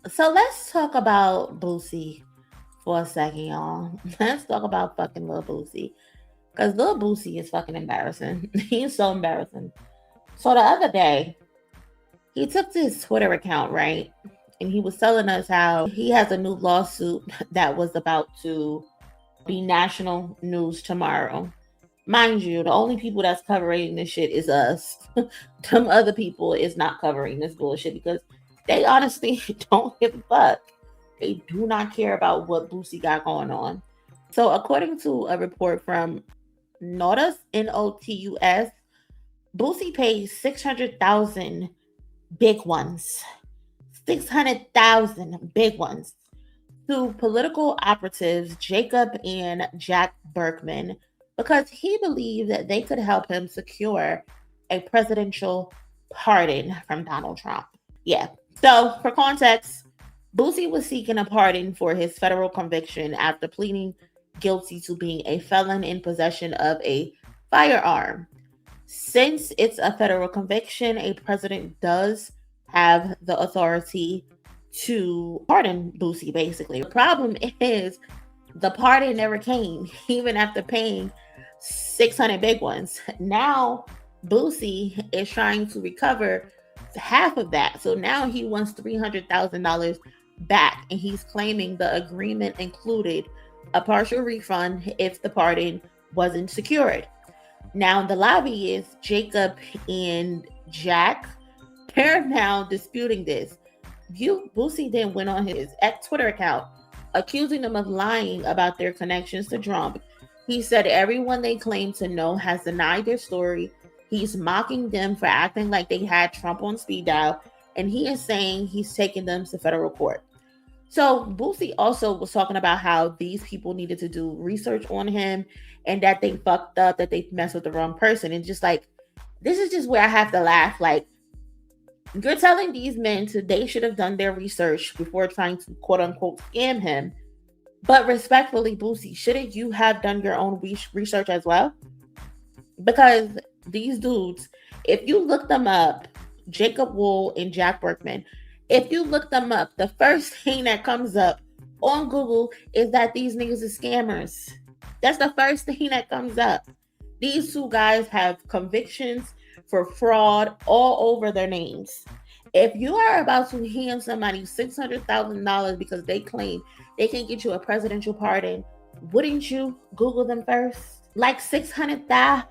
So let's talk about Boosie for a second, y'all. Let's talk about fucking Lil Boosie. Because Lil Boosie is fucking embarrassing. He's so embarrassing. So the other day, he took to his Twitter account, right? And he was telling us how he has a new lawsuit that was about to be national news tomorrow. Mind you, the only people that's covering this shit is us. Some other people is not covering this bullshit because they honestly don't give a fuck. They do not care about what Boosie got going on. So, according to a report from Notus, Notus, Boosie paid 600,000 big ones, 600,000 big ones to political operatives Jacob and Jack Burkman because he believed that they could help him secure a presidential pardon from Donald Trump. Yeah. So, for context, Boosie was seeking a pardon for his federal conviction after pleading guilty to being a felon in possession of a firearm. Since it's a federal conviction, a president does have the authority to pardon Boosie, basically. The problem is the pardon never came, even after paying 600 big ones. Now, Boosie is trying to recover half of that. So now he wants $300,000 back, and he's claiming the agreement included a partial refund if the pardon wasn't secured. Now, the lobbyists, Jacob and Jack, they're now disputing this. Boosie then went on his Twitter account accusing them of lying about their connections to Trump. He said everyone they claim to know has denied their story. He's mocking them for acting like they had Trump on speed dial, and he is saying he's taking them to federal court. So Boosie also was talking about how these people needed to do research on him and that they fucked up, that they messed with the wrong person. And just like, this is just where I have to laugh. Like, you're telling these men they should have done their research before trying to quote unquote scam him. But respectfully, Boosie, shouldn't you have done your own research as well? Because these dudes, if you look them up, Jacob Wohl and Jack Burkman, if you look them up, the first thing that comes up on Google is that these niggas are scammers. That's the first thing that comes up. These two guys have convictions for fraud all over their names. If you are about to hand somebody $600,000 because they claim they can get you a presidential pardon, wouldn't you Google them first? Like 600,000,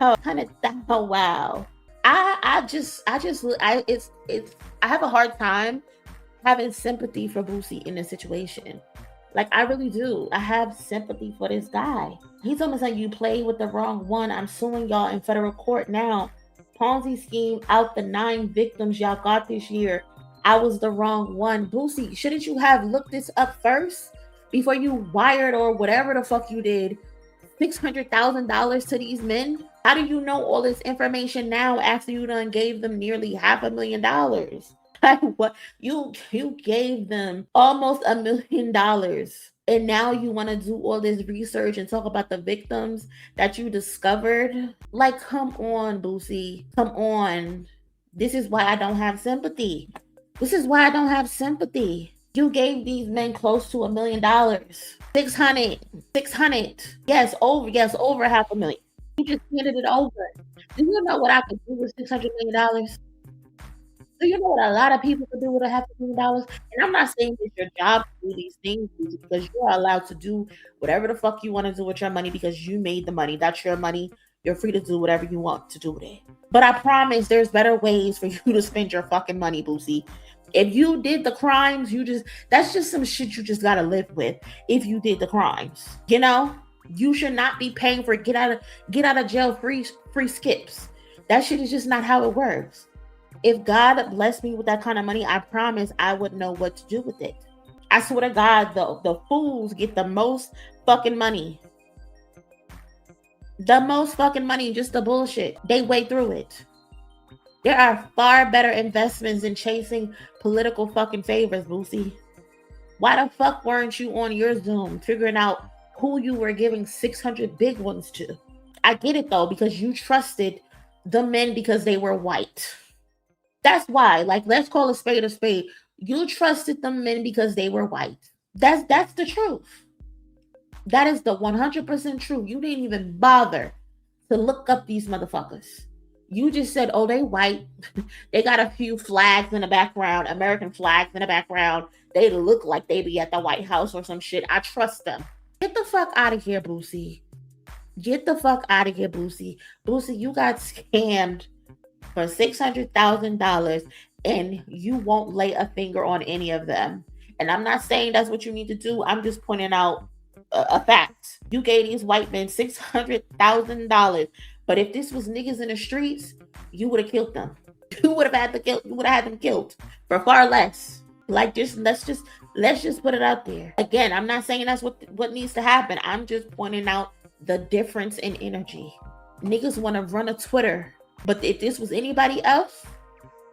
wow. I have a hard time having sympathy for Boosie in this situation. Like, I really do. I have sympathy for this guy. He's almost like, you played with the wrong one. I'm suing y'all in federal court now. Ponzi scheme out the 9 victims y'all got this year. I was the wrong one. Boosie, shouldn't you have looked this up first before you wired or whatever the fuck you did $600,000 to these men? How do you know all this information now after you done gave them nearly $500,000? Like, what? You gave them almost $1 million, and now you want to do all this research and talk about the victims that you discovered? Like, come on, Boosie, come on. This is why I don't have sympathy. This is why I don't have sympathy. You gave these men close to $1 million. 600. Yes, over $500,000. You just handed it over. Do you know what I could do with $600 million? Do you know what a lot of people could do with $500,000? And I'm not saying it's your job to do these things because you are allowed to do whatever the fuck you want to do with your money because you made the money. That's your money. You're free to do whatever you want to do with it. But I promise there's better ways for you to spend your fucking money, Boosie. If you did the crimes, that's just some shit you just gotta live with. If you did the crimes, you should not be paying for get out of jail free skips. That shit is just not how it works. If God blessed me with that kind of money, I promise I would know what to do with it. I swear to God, the fools get the most fucking money. The most fucking money, just the bullshit. They wade through it. There are far better investments than chasing political fucking favors, Boosie. Why the fuck weren't you on your Zoom figuring out who you were giving 600 big ones to? I get it though, because you trusted the men because they were white. That's why, like, let's call a spade a spade. You trusted them men because they were white. That's the truth. That is the 100% truth. You didn't even bother to look up these motherfuckers. You just said, oh, they white. They got a few flags in the background, American flags in the background. They look like they be at the White House or some shit. I trust them. Get the fuck out of here, Boosie. Get the fuck out of here, Boosie. Boosie, you got scammed for $600,000 and you won't lay a finger on any of them. And I'm not saying that's what you need to do. I'm just pointing out a fact. You gave these white men $600,000, but if this was niggas in the streets, you would have killed them. You would have had them killed for far less. Like, just let's just put it out there. Again, I'm not saying that's what needs to happen. I'm just pointing out the difference in energy. Niggas want to run a Twitter, but if this was anybody else,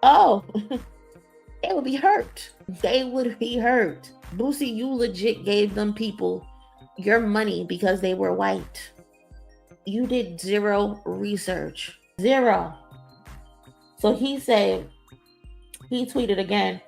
oh, they would be hurt. They would be hurt. Boosie, you legit gave them people your money because they were white. You did zero research. Zero. So he tweeted again,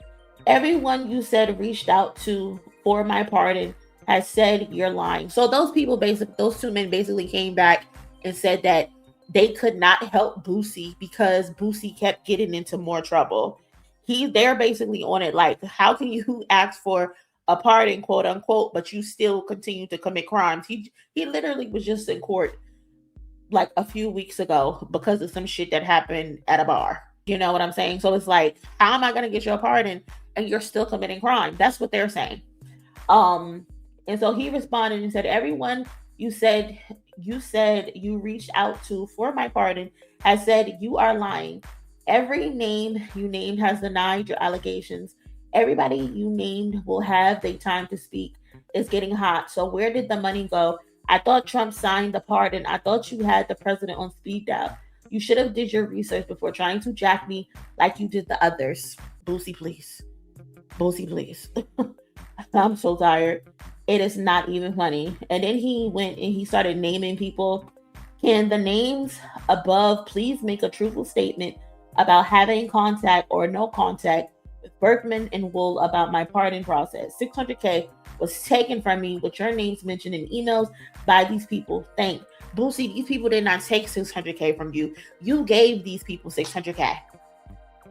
everyone you said reached out to for my pardon has said you're lying. So those two men basically came back and said that they could not help Boosie because Boosie kept getting into more trouble. They're basically on it like, how can you ask for a pardon, quote unquote, but you still continue to commit crimes? He literally was just in court like a few weeks ago because of some shit that happened at a bar. You know what I'm saying? So it's like, how am I going to get you a pardon and you're still committing crime? That's what they're saying. And so he responded and said, everyone you said you reached out to for my pardon has said you are lying. Every name you named has denied your allegations. Everybody you named will have their time to speak. It's getting hot. So where did the money go? I thought Trump signed the pardon. I thought you had the president on speed dial. You should have did your research before trying to jack me like you did the others. Boosie, please. Boosie, please. I'm so tired. It is not even funny. And then he went and he started naming people. Can the names above please make a truthful statement about having contact or no contact with Burkman and Wohl about my pardon process? $600K was taken from me with your names mentioned in emails by these people. Thank Boosie, these people did not take $600K from you. You gave these people $600K.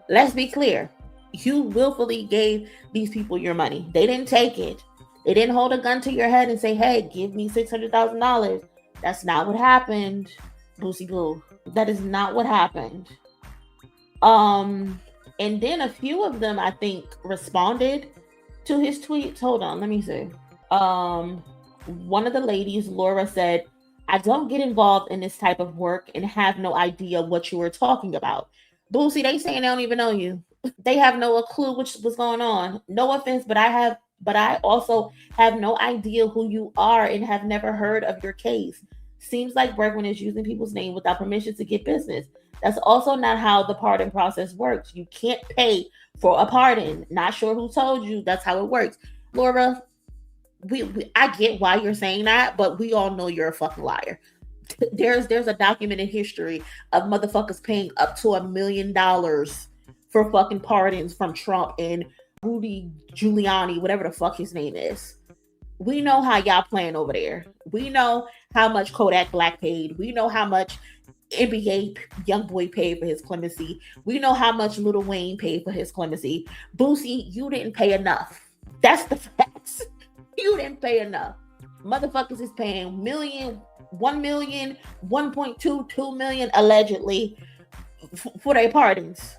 Let's be clear. You willfully gave these people your money. They didn't take it. They didn't hold a gun to your head and say, hey, give me $600,000. That's not what happened, Boosie Boo. That is not what happened. And then a few of them, I think, responded to his tweets. Hold on, let me see. One of the ladies, Laura, said, I don't get involved in this type of work and have no idea what you were talking about. Boosie, they saying they don't even know you. They have no clue what's going on. No offense, but I also have no idea who you are and have never heard of your case. Seems like Burkman is using people's name without permission to get business. That's also not how the pardon process works. You can't pay for a pardon. Not sure who told you that's how it works. Laura, I get why you're saying that, but we all know you're a fucking liar. There's a documented history of motherfuckers paying up to $1 million for fucking pardons from Trump and Rudy Giuliani, whatever the fuck his name is. We know how y'all playing over there. We know how much Kodak Black paid. We know how much NBA YoungBoy paid for his clemency. We know how much Lil Wayne paid for his clemency. Boosie, you didn't pay enough. That's the facts. You didn't pay enough. Motherfuckers is paying million, 1 million, 1.2, 2 million allegedly for their pardons.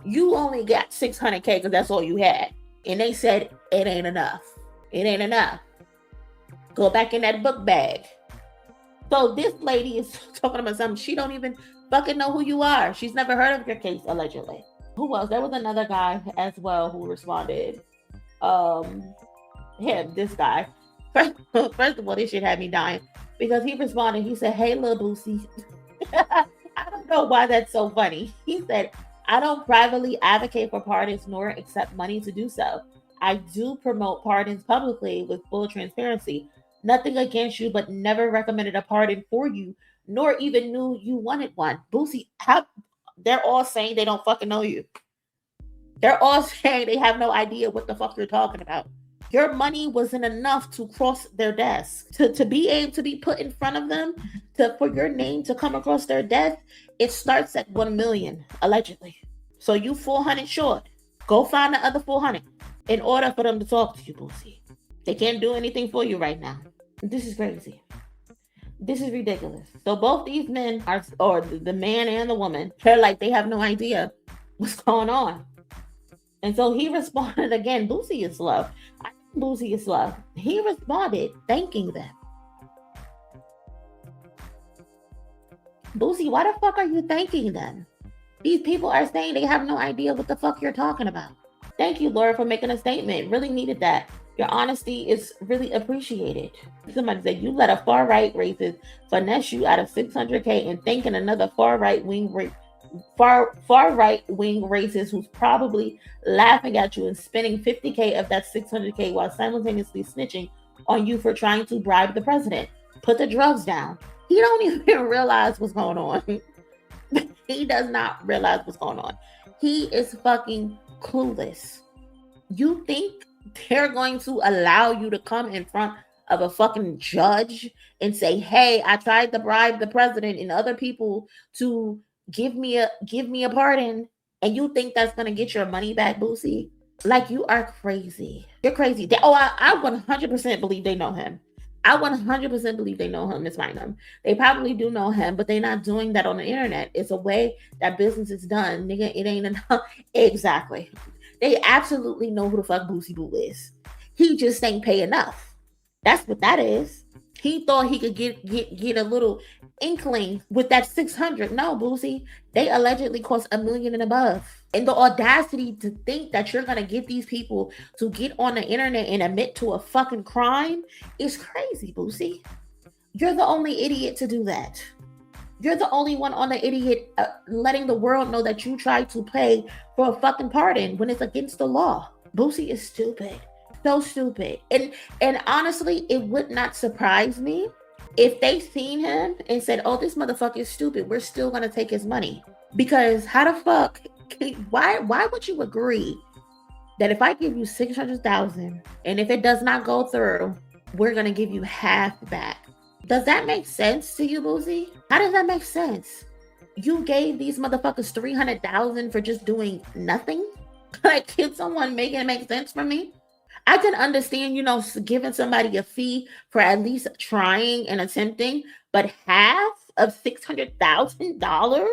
You only got $600K because that's all you had. And they said it ain't enough. It ain't enough. Go back in that book bag. So this lady is talking about something. She don't even fucking know who you are. She's never heard of your case, allegedly. Who else? There was another guy as well who responded. This guy. First of all, this shit had me dying because he responded. He said, hey, Lil Boosie. I don't know why that's so funny. He said, I don't privately advocate for pardons nor accept money to do so. I do promote pardons publicly with full transparency. Nothing against you, but never recommended a pardon for you, nor even knew you wanted one. Boosie, they're all saying they don't fucking know you. They're all saying they have no idea what the fuck you're talking about. Your money wasn't enough to cross their desk. To be able to be put in front of them, for your name to come across their desk, it starts at 1 million, allegedly. So you 400 short. Go find the other 400 in order for them to talk to you, Boosie. They can't do anything for you right now. This is crazy. This is ridiculous. So both these men are, or the man and the woman, they're like they have no idea what's going on. And so he responded again. Boosie is slow. I think Boosie is slow. He responded thanking them. Boosie, why the fuck are you thanking them? These people are saying they have no idea what the fuck you're talking about. Thank you, Laura, for making a statement. Really needed that. Your honesty is really appreciated. Somebody said you let a far-right racist finesse you out of $600K and thanking another far-right-wing racist who's probably laughing at you and spending $50K of that $600K while simultaneously snitching on you for trying to bribe the president. Put the drugs down. He don't even realize what's going on. He does not realize what's going on. He is fucking clueless. You think they're going to allow you to come in front of a fucking judge and say, hey, I tried to bribe the president and other people to give me a pardon, and you think that's going to get your money back, Boosie? Like, you are crazy. You're crazy. I 100% believe they know him. I 100% believe they know him, Ms. Bynum. They probably do know him, but they're not doing that on the internet. It's a way that business is done. Nigga, it ain't enough. Exactly. They absolutely know who the fuck Boosie Boo is. He just ain't pay enough. That's what that is. He thought he could get a little inkling with that 600. No, Boosie. They allegedly cost $1 million and above. And the audacity to think that you're going to get these people to get on the internet and admit to a fucking crime is crazy, Boosie. You're the only idiot to do that. You're the only one on the idiot letting the world know that you tried to pay for a fucking pardon when it's against the law. Boosie is stupid. So stupid. And honestly, it would not surprise me if they seen him and said, oh, this motherfucker is stupid. We're still going to take his money. Because how the fuck, why would you agree that if I give you $600,000 and if it does not go through, we're going to give you half back? Does that make sense to you, Boosie? How does that make sense? You gave these motherfuckers $300,000 for just doing nothing? Like, can someone make it make sense for me? I can understand, giving somebody a fee for at least trying and attempting, but half of $600,000?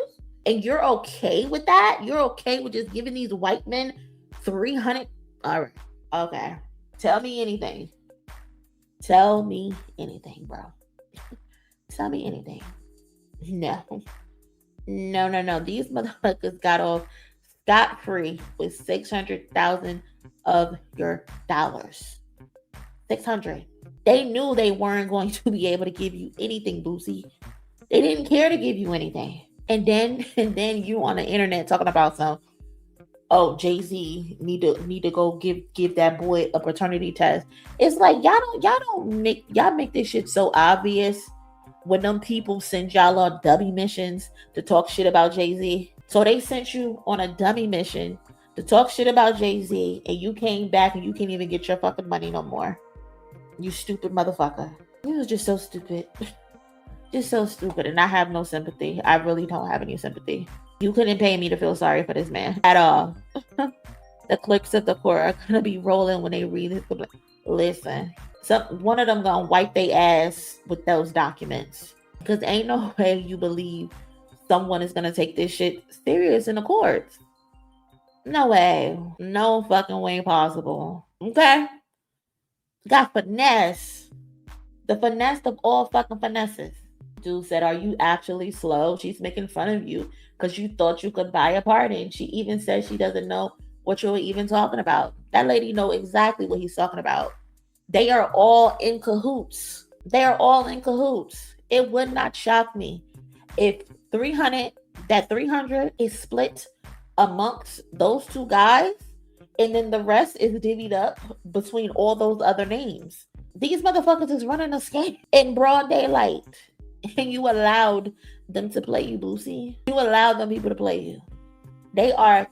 And you're okay with that? You're okay with just giving these white men 300? All right. Okay. Tell me anything. Tell me anything, bro. Tell me anything. No. These motherfuckers got off scot-free with 600,000 of your dollars. 600. They knew they weren't going to be able to give you anything, Boosie. They didn't care to give you anything. And then you on the internet talking about Jay-Z need to go give that boy a paternity test. It's like y'all make this shit so obvious when them people send y'all on dummy missions to talk shit about Jay-Z. So they sent you on a dummy mission to talk shit about Jay-Z, and you came back and you can't even get your fucking money no more. You stupid motherfucker. You was just so stupid. Just so stupid, and I have no sympathy. I really don't have any sympathy. You couldn't pay me to feel sorry for this man at all. The clerks of the court are gonna be rolling when they read this. Listen, one of them gonna wipe their ass with those documents, because ain't no way you believe someone is gonna take this shit serious in the courts. No way. No fucking way possible. Okay? Got finesse. The finesse of all fucking finesses. Dude said, are you actually slow? She's making fun of you because you thought you could buy a pardon. She even said she doesn't know what you're even talking about. That lady know exactly what he's talking about. They are all in cahoots. They are all in cahoots. It would not shock me if 300 is split amongst those two guys, and then the rest is divvied up between all those other names. These motherfuckers is running a scam in broad daylight, and you allowed them to play you, Boosie. You allowed them people to play you. They are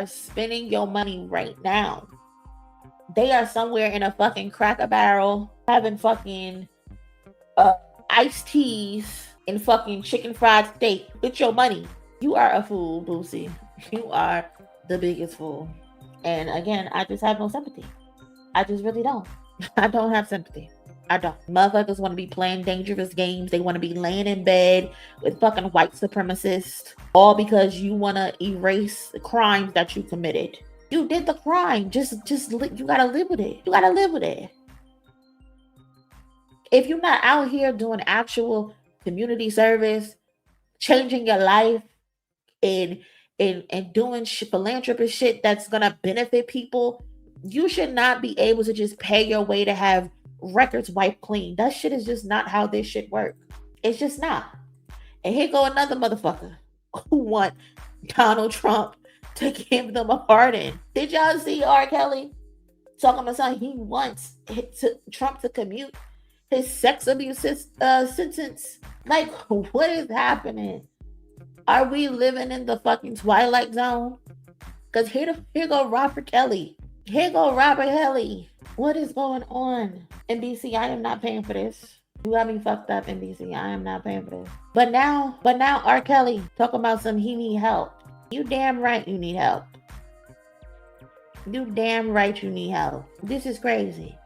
spending your money right now. They are somewhere in a fucking Cracker Barrel having fucking iced teas and fucking chicken fried steak with your money. You are a fool, Boosie. You are the biggest fool. And again, I just have no sympathy. I just really don't. I don't have sympathy. I don't. Motherfuckers want to be playing dangerous games. They want to be laying in bed with fucking white supremacists, all because you want to erase the crimes that you committed. You did the crime. Just you gotta live with it. You gotta live with it. If you're not out here doing actual community service, changing your life, and doing philanthropy shit that's gonna benefit people, you should not be able to just pay your way to have records wiped clean. That shit is just not how this shit works. It's just not. And here go another motherfucker who want Donald Trump to give them a pardon. Did y'all see R. Kelly talking about something he wants Trump to commute his sex abuse sentence? Like, what is happening? Are we living in the fucking Twilight Zone? Because here go Robert Kelly. Here go Robert Kelly. What is going on? NBC, I am not paying for this. You got me fucked up, NBC. I am not paying for this. But now R. Kelly talking about he need help. You damn right you need help. You damn right you need help. This is crazy.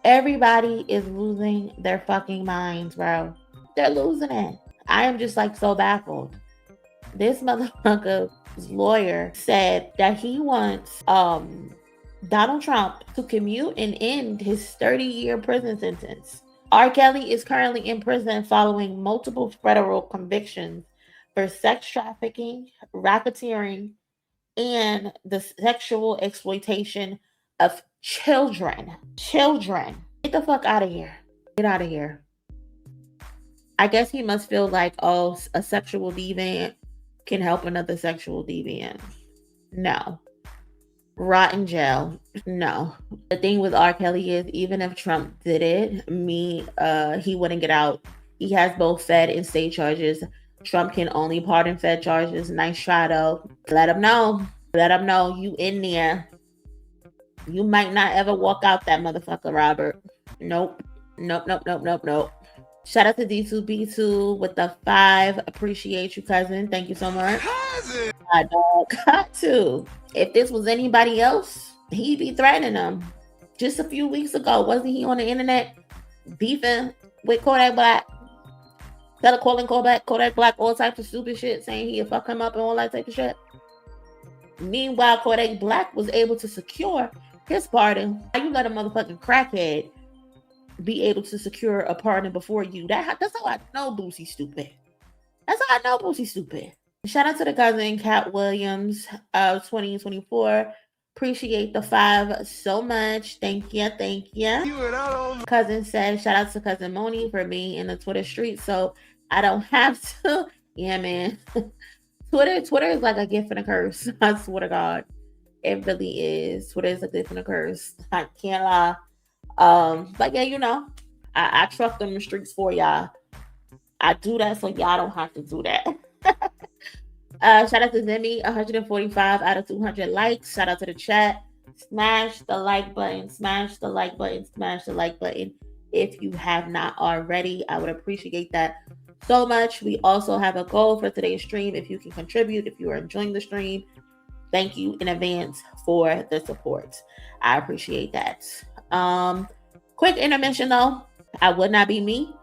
Everybody is losing their fucking minds, bro. They're losing it. I am just like so baffled. This motherfucker's lawyer said that he wants Donald Trump to commute and end his 30-year prison sentence. R. Kelly is currently in prison following multiple federal convictions for sex trafficking, racketeering, and the sexual exploitation of children. Get the fuck out of here. Get out of here. I guess he must feel like, oh, a sexual deviant can help another sexual deviant. No. Rot in jail. No. The thing with R. Kelly is, even if Trump did it, he wouldn't get out. He has both Fed and state charges. Trump can only pardon Fed charges. Nice try, though. Let him know. Let him know you in there. You might not ever walk out that motherfucker, Robert. Nope. Shout out to D2B2 with the 5. Appreciate you, cousin. Thank you so much. Cousin! My dog got to. If this was anybody else, he'd be threatening them. Just a few weeks ago, wasn't he on the internet beefing with Kodak Black? Calling Kodak Black all types of stupid shit, saying he'd fuck him up and all that type of shit. Meanwhile, Kodak Black was able to secure his pardon. How you let a motherfucking crackhead be able to secure a pardon before you? That's how I know Boosie's stupid. That's how I know Boosie's stupid. Shout out to the cousin Cat Williams of 2024. Appreciate the 5 so much. Thank you. Cousin said, shout out to cousin Monie for being in the Twitter street, so I don't have to. Yeah, man. Twitter is like a gift and a curse. I swear to God. It really is. Twitter is a gift and a curse. I can't lie. But yeah, I truck them the streets for y'all. I do that so y'all don't have to do that. Shout out to Zimmy, 145 out of 200 likes. Shout out to the chat. Smash the like button. If you have not already, I would appreciate that so much. We also have a goal for today's stream. If you can contribute, if you are enjoying the stream, thank you in advance for the support. I appreciate that. Quick intermission though. I would not be me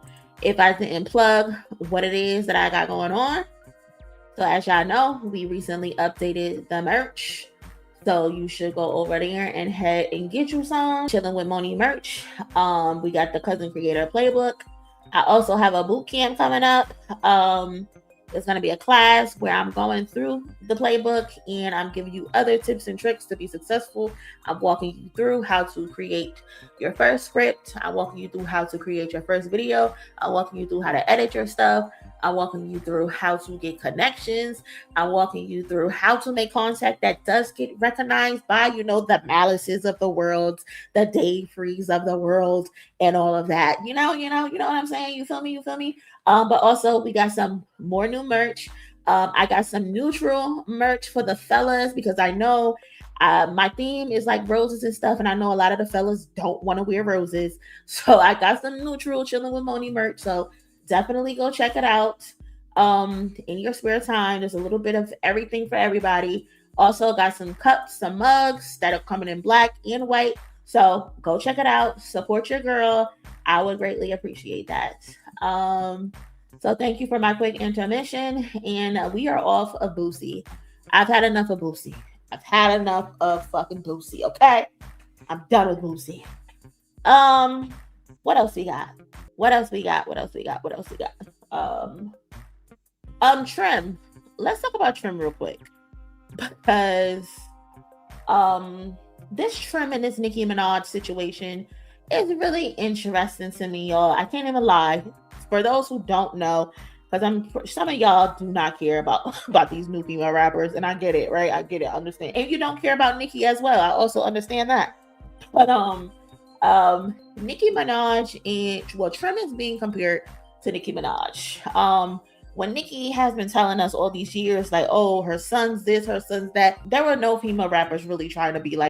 if I didn't plug what it is that I got going on. So as y'all know, we recently updated the merch. So you should go over there and head and get you some. Chilling with Monie merch. We got the Cousin Creator Playbook. I also have a boot camp coming up. It's going to be a class where I'm going through the playbook and I'm giving you other tips and tricks to be successful. I'm walking you through how to create your first script. I'm walking you through how to create your first video. I'm walking you through how to edit your stuff. I'm walking you through how to get connections. I'm walking you through how to make content that does get recognized by, the Malices of the world, the Dave Freeze of the world, and all of that. You know what I'm saying? You feel me? But also we got some more new merch. I got some neutral merch for the fellas because I know my theme is like roses and stuff, and I know a lot of the fellas don't want to wear roses. So I got some neutral chilling with Monie merch. So definitely go check it out. In your spare time, there's a little bit of everything for everybody. Also got some cups, some mugs that are coming in black and white. So go check it out. Support your girl. I would greatly appreciate that. So thank you for my quick intermission, and we are off of Boosie. I've had enough of Boosie. I've had enough of fucking Boosie. Okay, I'm done with Boosie. What else we got? What else we got? What else we got? What else we got? Trim. Let's talk about Trim real quick because this Trim and this Nicki Minaj situation is really interesting to me, y'all. I can't even lie. For those who don't know, because some of y'all do not care about these new female rappers, and I get it, right? I get it, I understand. And you don't care about Nicki as well. I also understand that. But Nicki Minaj and Trim is being compared to Nicki Minaj. When Nicki has been telling us all these years, like, oh, her son's this, her son's that, there were no female rappers really trying to be like